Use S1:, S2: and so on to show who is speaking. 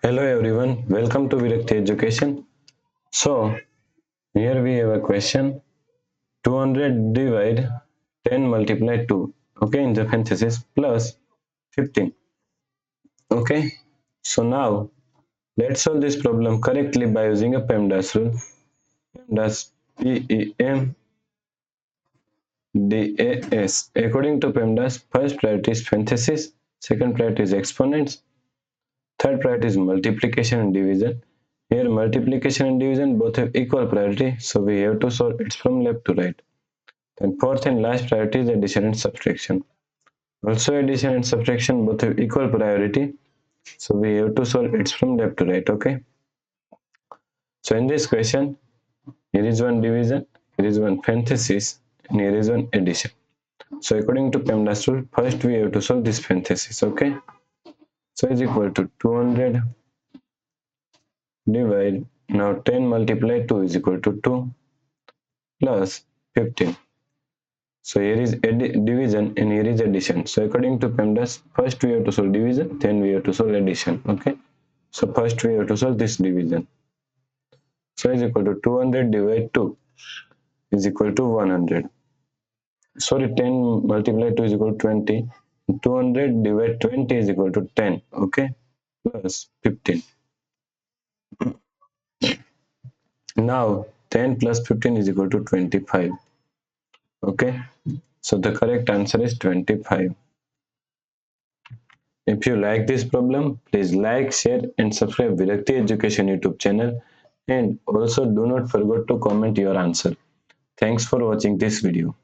S1: Hello everyone, welcome to Virakti Education. So, here we have a question. 200 divide 10 multiply 2, okay, in the parenthesis plus 15. Okay, so now let's solve this problem correctly by using a PEMDAS rule. PEMDAS, PEMDAS. According to PEMDAS, first priority is parenthesis, second priority is exponents, third priority is multiplication and division. Here multiplication and division both have equal priority, so we have to solve it from left to right. Then fourth and last priority is addition and subtraction. Also addition and subtraction both have equal priority, so we have to solve it from left to right. Okay. So in this question, here is one division, here is one parenthesis, and here is one addition. So according to PEMDAS rule, first we have to solve this parenthesis. Okay. So is equal to 200 divide, now 10 multiply 2 is equal to 2 plus 15. So here is division and here is addition. So according to PEMDAS, first we have to solve division, then we have to solve addition. Okay. So first we have to solve this division. So is equal to 200 divided 2 is equal to 100. Sorry, 10 multiplied 2 is equal to 20. 200 divided 20 is equal to 10. Okay. Plus 15. Now 10 plus 15 is equal to 25. Okay. So the correct answer is 25. If you like this problem, please like, share and subscribe Virakti Education YouTube channel, and also do not forget to comment your answer. Thanks for watching this video.